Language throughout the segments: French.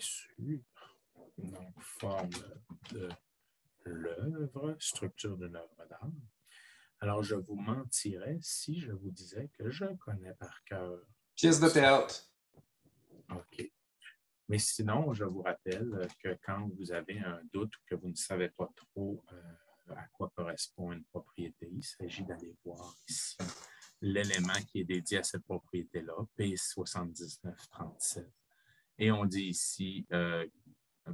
sûr. Donc, forme de l'œuvre, structure d'une œuvre d'art. Alors, je vous mentirais si je vous disais que je connais par cœur. Pièce de théâtre. OK. Mais sinon, je vous rappelle que quand vous avez un doute ou que vous ne savez pas trop à quoi correspond une propriété, il s'agit d'aller voir ici l'élément qui est dédié à cette propriété-là, P7937. Et on dit ici,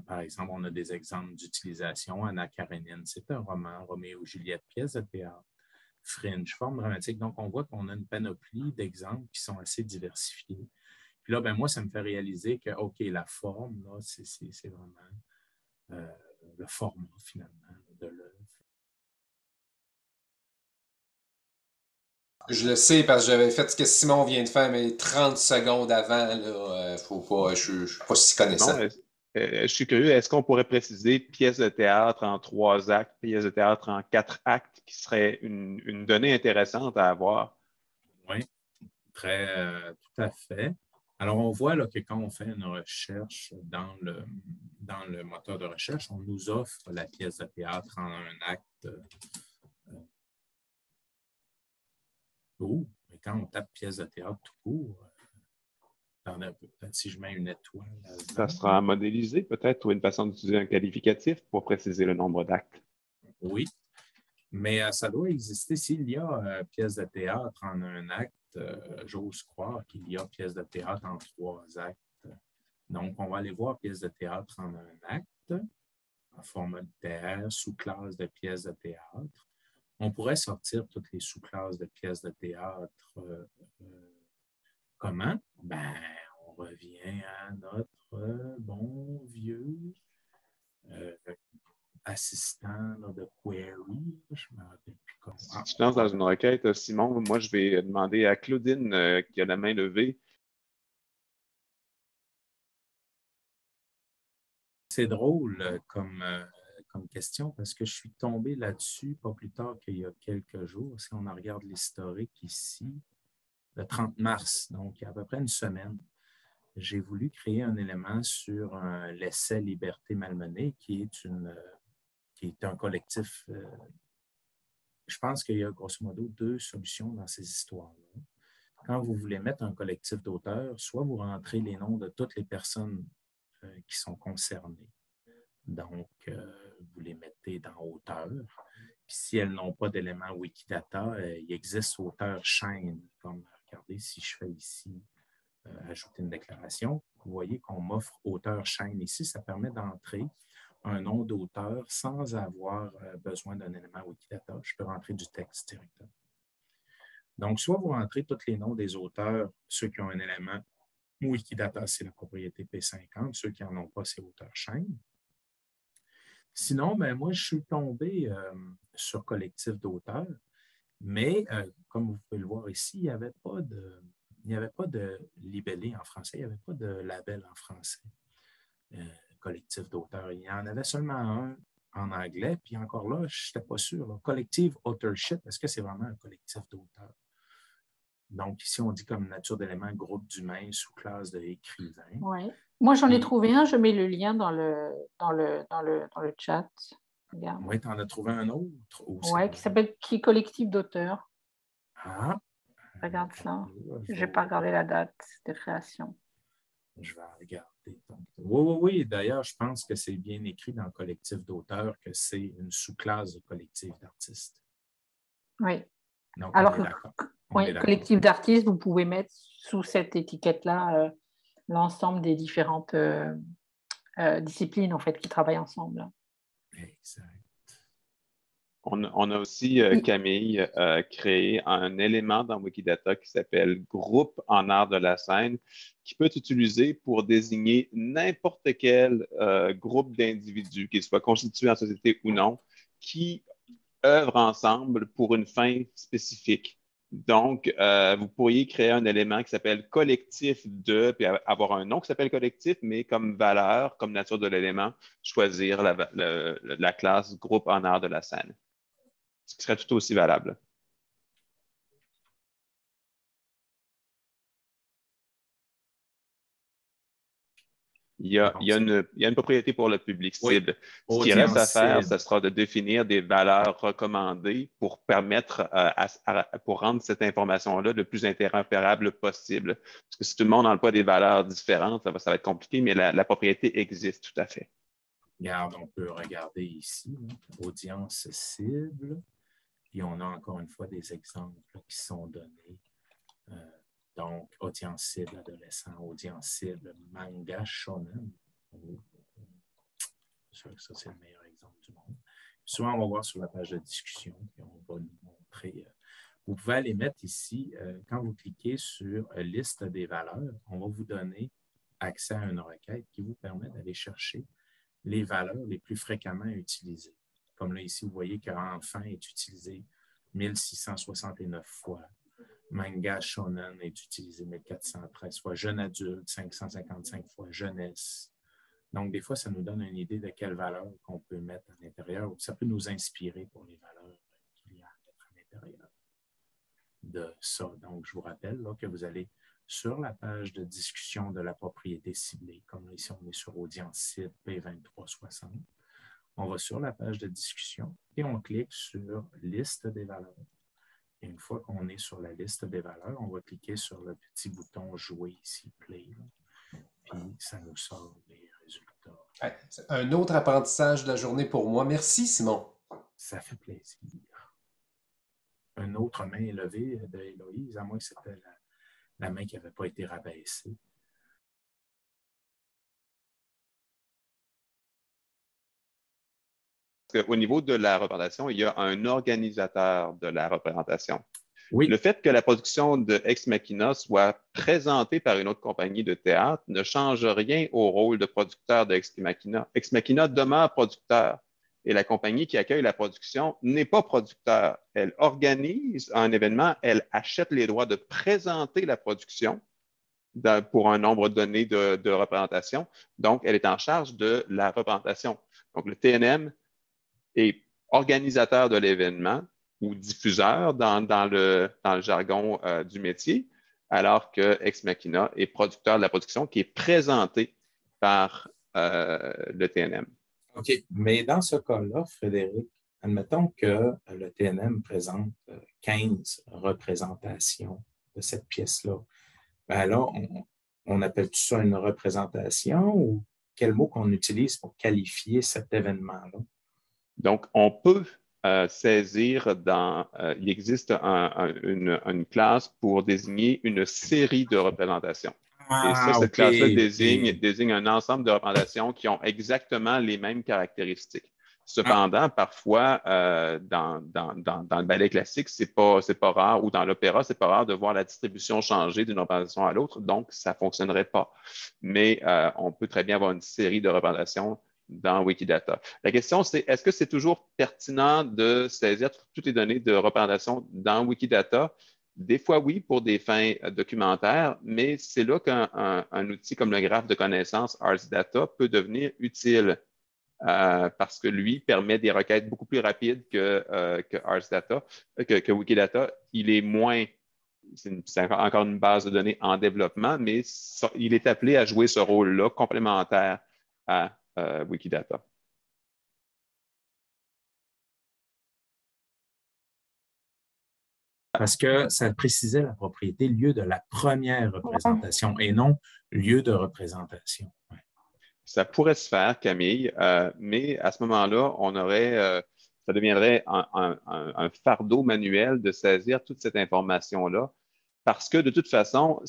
par exemple, on a des exemples d'utilisation. Anna Karenine, c'est un roman, Roméo et Juliette, pièce de théâtre, Fringe, forme dramatique. Donc, on voit qu'on a une panoplie d'exemples qui sont assez diversifiés. Puis là, ben, moi, ça me fait réaliser que, OK, la forme, là, c'est vraiment le format, finalement, de l'œuvre. Je le sais parce que j'avais fait ce que Simon vient de faire, mais 30 secondes avant, là, faut pas, je ne suis pas si connaissant. Non, je suis curieux, est-ce qu'on pourrait préciser pièce de théâtre en 3 actes, pièce de théâtre en 4 actes, qui serait une donnée intéressante à avoir? Oui, tout à fait. Alors, on voit là, que quand on fait une recherche dans le moteur de recherche, on nous offre la pièce de théâtre en un acte. Mais quand on tape pièce de théâtre tout court, peut-être si je mets une étoile. Ça sera modélisé peut-être ou une façon d'utiliser un qualificatif pour préciser le nombre d'actes. Oui, mais ça doit exister. S'il y a pièce de théâtre en un acte, j'ose croire qu'il y a pièce de théâtre en 3 actes. Donc, on va aller voir pièce de théâtre en un acte, en format littéraire, sous-classe de pièce de théâtre. On pourrait sortir toutes les sous-classes de pièces de théâtre. Comment? Ben, on revient à notre bon vieux assistant là, de query. Je ne me rappelle plus comment. Si tu te lances dans une requête, Simon, moi, je vais demander à Claudine qui a la main levée. C'est drôle comme question parce que je suis tombé là-dessus pas plus tard qu'il y a quelques jours. Si on regarde l'historique ici, le 30 mars, donc il y a à peu près une semaine, j'ai voulu créer un élément sur l'essai Liberté malmenée, qui est un collectif. Je pense qu'il y a grosso modo 2 solutions dans ces histoires-là. Quand vous voulez mettre un collectif d'auteurs, soit vous rentrez les noms de toutes les personnes qui sont concernées. Donc, vous les mettez dans auteur. Puis si elles n'ont pas d'éléments Wikidata, il existe auteur chaîne. Comme, regardez, si je fais ici, ajouter une déclaration, vous voyez qu'on m'offre auteur chaîne ici. Ça permet d'entrer un nom d'auteur sans avoir besoin d'un élément Wikidata. Je peux rentrer du texte directement. Donc, soit vous rentrez tous les noms des auteurs, ceux qui ont un élément Wikidata, c'est la propriété P50. Ceux qui n'en ont pas, c'est auteur chaîne. Sinon, ben, moi, je suis tombé sur collectif d'auteurs, mais comme vous pouvez le voir ici, il n'y avait pas de libellé en français, il n'y avait pas de label en français, collectif d'auteurs. Il y en avait seulement un en anglais, puis encore là, je n'étais pas sûr. Là. Collective Authorship, est-ce que c'est vraiment un collectif d'auteurs? Donc, ici, on dit comme nature d'élément, groupe d'humains, sous-classe d'écrivains. Oui. Moi, j'en ai trouvé un, je mets le lien dans le chat. Regarde. Oui, tu en as trouvé un autre? Oui, qui est collectif d'auteurs. Ah! Regarde ça. Je n'ai pas regardé la date de création. Je vais regarder. Oui. D'ailleurs, je pense que c'est bien écrit dans le collectif d'auteurs que c'est une sous-classe de collectif d'artistes. Oui. Donc, alors, on est d'accord. Collectif d'artistes, vous pouvez mettre sous cette étiquette-là l'ensemble des différentes disciplines en fait, qui travaillent ensemble. Exact. On a aussi, Camille, créé un élément dans Wikidata qui s'appelle groupe en art de la scène, qui peut être utilisé pour désigner n'importe quel groupe d'individus, qu'ils soient constitués en société ou non, qui œuvrent ensemble pour une fin spécifique. Donc, vous pourriez créer un élément qui s'appelle collectif de, puis avoir un nom qui s'appelle collectif, mais comme valeur, comme nature de l'élément, choisir la classe groupe en art de la scène. Ce qui serait tout aussi valable. Il y a une propriété pour le public cible. Oui, ce qui reste à faire, cible. ce sera de définir des valeurs recommandées pour permettre, pour rendre cette information-là le plus interopérable possible. Parce que si tout le monde n'emploie des valeurs différentes, ça va être compliqué, mais la propriété existe tout à fait. Regarde, on peut regarder ici, hein, audience cible, puis on a encore une fois des exemples qui sont donnés. Donc, audience cible adolescent, audience cible manga shonen. C'est sûr que ça, c'est le meilleur exemple du monde. Souvent, on va voir sur la page de discussion, puis on va nous montrer. Vous pouvez aller mettre ici, quand vous cliquez sur liste des valeurs, on va vous donner accès à une requête qui vous permet d'aller chercher les valeurs les plus fréquemment utilisées. Comme là, ici, vous voyez qu'enfant est utilisé 1669 fois. Manga shonen est utilisé 1413 fois. Jeune adulte, 555 fois. Jeunesse. Donc, des fois, ça nous donne une idée de quelles valeurs qu'on peut mettre à l'intérieur. Ça peut nous inspirer pour les valeurs qu'il y a à mettre à l'intérieur de ça. Donc, je vous rappelle là, que vous allez sur la page de discussion de la propriété ciblée, comme ici, on est sur audience cible P2360. On va sur la page de discussion et on clique sur liste des valeurs. Et une fois qu'on est sur la liste des valeurs, on va cliquer sur le petit bouton jouer ici, play. Puis ça nous sort les résultats. Un autre apprentissage de la journée pour moi. Merci, Simon. Ça fait plaisir. Une autre main levée de Héloïse, à moins que c'était la main qui n'avait pas été rabaissée. Au niveau de la représentation, il y a un organisateur de la représentation. Oui. Le fait que la production de Ex Machina soit présentée par une autre compagnie de théâtre ne change rien au rôle de producteur de Ex Machina. Ex Machina demeure producteur et la compagnie qui accueille la production n'est pas producteur. Elle organise un événement, elle achète les droits de présenter la production pour un nombre donné de représentations. Donc, elle est en charge de la représentation. Donc, le TNM est organisateur de l'événement ou diffuseur dans le jargon du métier, alors que Ex Machina est producteur de la production qui est présentée par le TNM. OK. Mais dans ce cas-là, Frédéric, admettons que le TNM présente 15 représentations de cette pièce-là. Ben là, on appelle tout ça une représentation ou quel mot qu'on utilise pour qualifier cet événement-là? Donc, on peut saisir il existe une classe pour désigner une série de représentations. Et ça, cette classe-là désigne un ensemble de représentations qui ont exactement les mêmes caractéristiques. Cependant, parfois, dans le ballet classique, c'est pas rare, ou dans l'opéra, c'est pas rare de voir la distribution changer d'une représentation à l'autre, donc ça ne fonctionnerait pas. Mais on peut très bien avoir une série de représentations dans Wikidata. La question, c'est est-ce que c'est toujours pertinent de saisir toutes les données de représentation dans Wikidata? Des fois, oui, pour des fins documentaires, mais c'est là qu'un outil comme le graphe de connaissances RsData peut devenir utile parce que lui permet des requêtes beaucoup plus rapides que RsData, que Wikidata. Il est moins, c'est encore une base de données en développement, mais il est appelé à jouer ce rôle-là complémentaire à Wikidata. Parce que ça précisait la propriété lieu de la première représentation et non lieu de représentation. Ouais. Ça pourrait se faire, Camille, mais à ce moment-là, ça deviendrait un fardeau manuel de saisir toute cette information-là parce que de toute façon,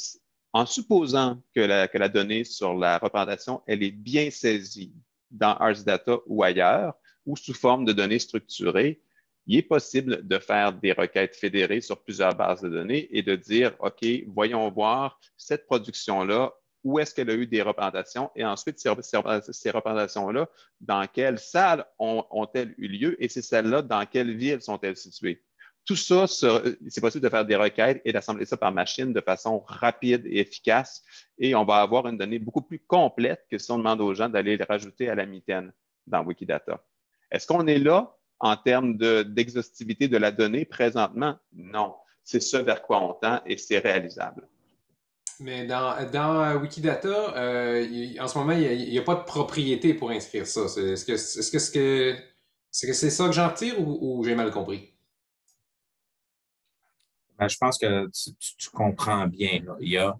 en supposant que la donnée sur la représentation, elle est bien saisie dans RsData ou ailleurs, ou sous forme de données structurées, il est possible de faire des requêtes fédérées sur plusieurs bases de données et de dire, OK, voyons voir cette production-là, où est-ce qu'elle a eu des représentations et ensuite ces représentations-là, dans quelle salle ont-elles eu lieu et ces salles-là, dans quelle ville sont-elles situées? Tout ça, c'est possible de faire des requêtes et d'assembler ça par machine de façon rapide et efficace. Et on va avoir une donnée beaucoup plus complète que si on demande aux gens d'aller les rajouter à la mitaine dans Wikidata. Est-ce qu'on est là en termes d'exhaustivité de la donnée présentement? Non. C'est ce vers quoi on tend et c'est réalisable. Mais dans Wikidata, en ce moment, il n'y a pas de propriété pour inscrire ça. Est-ce que c'est ça que j'en retire ou j'ai mal compris? Ben, je pense que tu comprends bien. Là.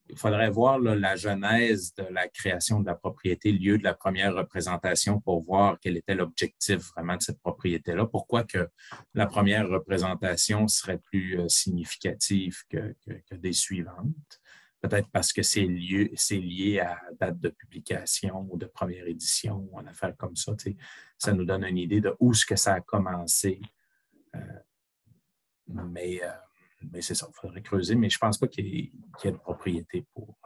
Il faudrait voir là, la genèse de la création de la propriété, le lieu de la première représentation pour voir quel était l'objectif vraiment de cette propriété-là. Pourquoi que la première représentation serait plus significative que des suivantes? Peut-être parce que c'est lié à la date de publication ou de première édition ou une affaire comme ça. Tu sais. Ça nous donne une idée de où est-ce que ça a commencé. Euh, mais c'est ça, il faudrait creuser, mais je ne pense pas qu'il y ait de propriété pour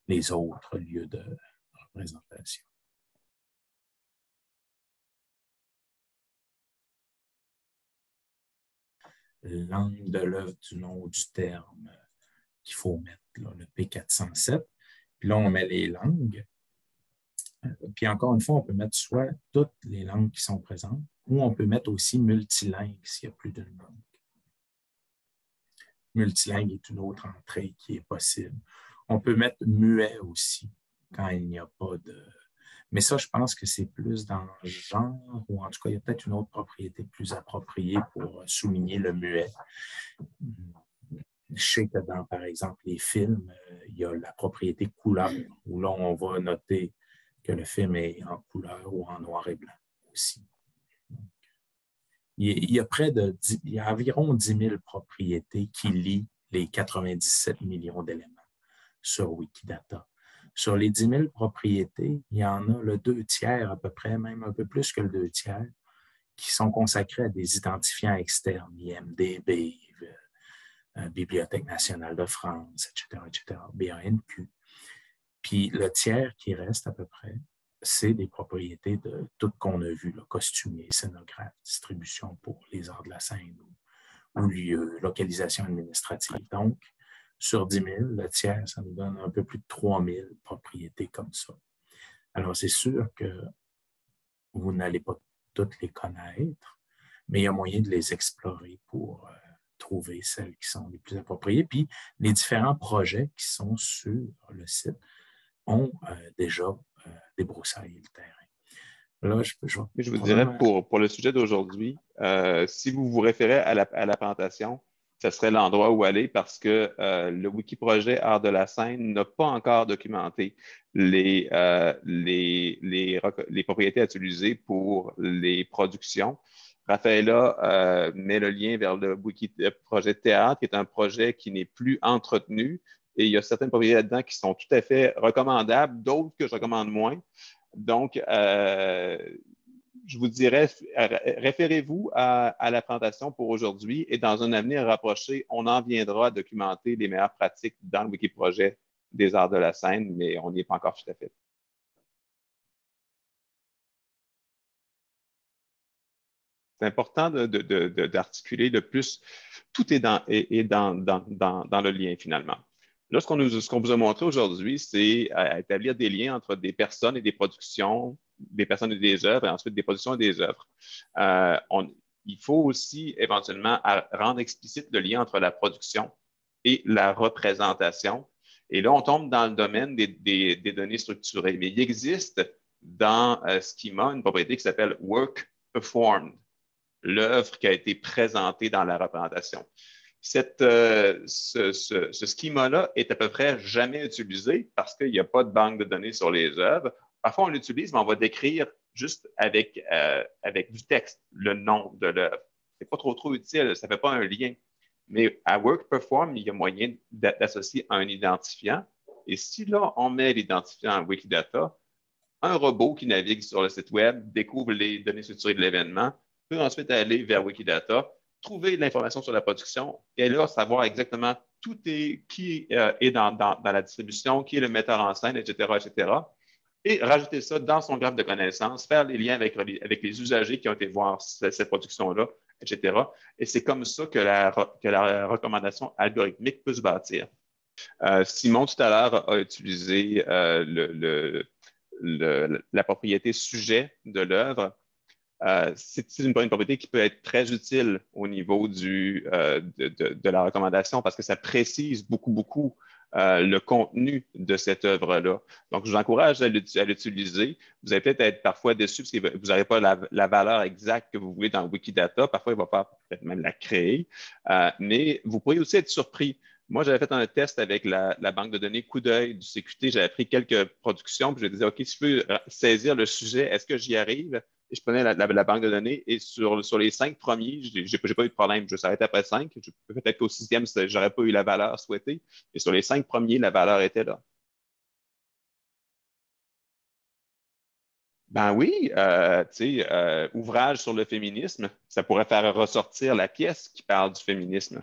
les autres lieux de représentation. L'angle de l'œuvre du nom du terme qu'il faut mettre, là, le P407. Puis là, on met les langues. Puis encore une fois, on peut mettre soit toutes les langues qui sont présentes, ou on peut mettre aussi multilingue s'il y a plus d'une langue. Multilingue est une autre entrée qui est possible. On peut mettre muet aussi quand il n'y a pas de... Mais ça, je pense que c'est plus dans le genre, ou en tout cas, il y a peut-être une autre propriété plus appropriée pour souligner le muet. Je sais que dans, par exemple, les films, il y a la propriété couleur, où là, on va noter que le film est en couleur ou en noir et blanc aussi. Il y a environ 10 000 propriétés qui lient les 97 millions d'éléments sur Wikidata. Sur les 10 000 propriétés, il y en a le 2/3 à peu près, même un peu plus que le 2/3, qui sont consacrés à des identifiants externes, IMDB, Bibliothèque nationale de France, etc., BANQ. Puis le tiers qui reste à peu près, c'est des propriétés de tout qu'on a vu, là, costumier, scénographe, distribution pour les arts de la scène ou lieu, localisation administrative. Donc, sur 10 000, le tiers, ça nous donne un peu plus de 3 000 propriétés comme ça. Alors, c'est sûr que vous n'allez pas toutes les connaître, mais il y a moyen de les explorer pour trouver celles qui sont les plus appropriées. Puis, les différents projets qui sont sur le site ont déjà débroussaillé le terrain. Là, je vous dirais, pour le sujet d'aujourd'hui, si vous vous référez à la présentation, ce serait l'endroit où aller parce que le Wiki-projet Art de la scène n'a pas encore documenté les propriétés à utiliser pour les productions. Raphaëlla met le lien vers le Wiki-projet Théâtre, qui est un projet qui n'est plus entretenu. Et il y a certaines propriétés là-dedans qui sont tout à fait recommandables, d'autres que je recommande moins. Donc, je vous dirais, référez-vous à la présentation pour aujourd'hui et dans un avenir rapproché, on en viendra à documenter les meilleures pratiques dans le Wiki-projet des arts de la scène, mais on n'y est pas encore tout à fait. C'est important d'articuler le plus. Tout est dans le lien finalement. Là, ce qu'on vous a montré aujourd'hui, c'est établir des liens entre des personnes et des productions, des personnes et des œuvres, et ensuite des productions et des œuvres. Il faut aussi éventuellement rendre explicite le lien entre la production et la représentation. Et là, on tombe dans le domaine des données structurées. Mais il existe dans Schema une propriété qui s'appelle Work Performed, l'œuvre qui a été présentée dans la représentation. Ce schema-là est à peu près jamais utilisé parce qu'il n'y a pas de banque de données sur les œuvres. Parfois, on l'utilise, mais on va décrire juste avec du texte le nom de l'œuvre. Ce n'est pas trop utile, ça ne fait pas un lien. Mais à Work Perform, il y a moyen d'associer un identifiant. Et si là, on met l'identifiant en Wikidata, un robot qui navigue sur le site web découvre les données structurées de l'événement, peut ensuite aller vers Wikidata, trouver l'information sur la production et là, savoir exactement qui est dans la distribution, qui est le metteur en scène, etc., etc. Et rajouter ça dans son graphe de connaissances, faire les liens avec les usagers qui ont été voir cette production-là, etc. Et c'est comme ça que la recommandation algorithmique peut se bâtir. Simon, tout à l'heure, a utilisé la propriété sujet de l'œuvre. c'est une propriété qui peut être très utile au niveau de la recommandation parce que ça précise beaucoup le contenu de cette œuvre-là. Donc, je vous encourage à l'utiliser. Vous allez peut-être être parfois déçu parce que vous n'aurez pas la valeur exacte que vous voulez dans Wikidata. Parfois, il va falloir peut-être même la créer. Mais vous pourriez aussi être surpris. Moi, j'avais fait un test avec la banque de données Coup d'œil du CQT. J'avais pris quelques productions, puis je disais, OK, si je peux saisir le sujet, est-ce que j'y arrive? Et je prenais la banque de données et sur les 5 premiers, je n'ai pas eu de problème. Je s'arrêtais après 5. Peut-être qu'au 6e, je n'aurais pas eu la valeur souhaitée. Et sur les 5 premiers, la valeur était là. Ben oui, tu sais, ouvrage sur le féminisme, ça pourrait faire ressortir la pièce qui parle du féminisme.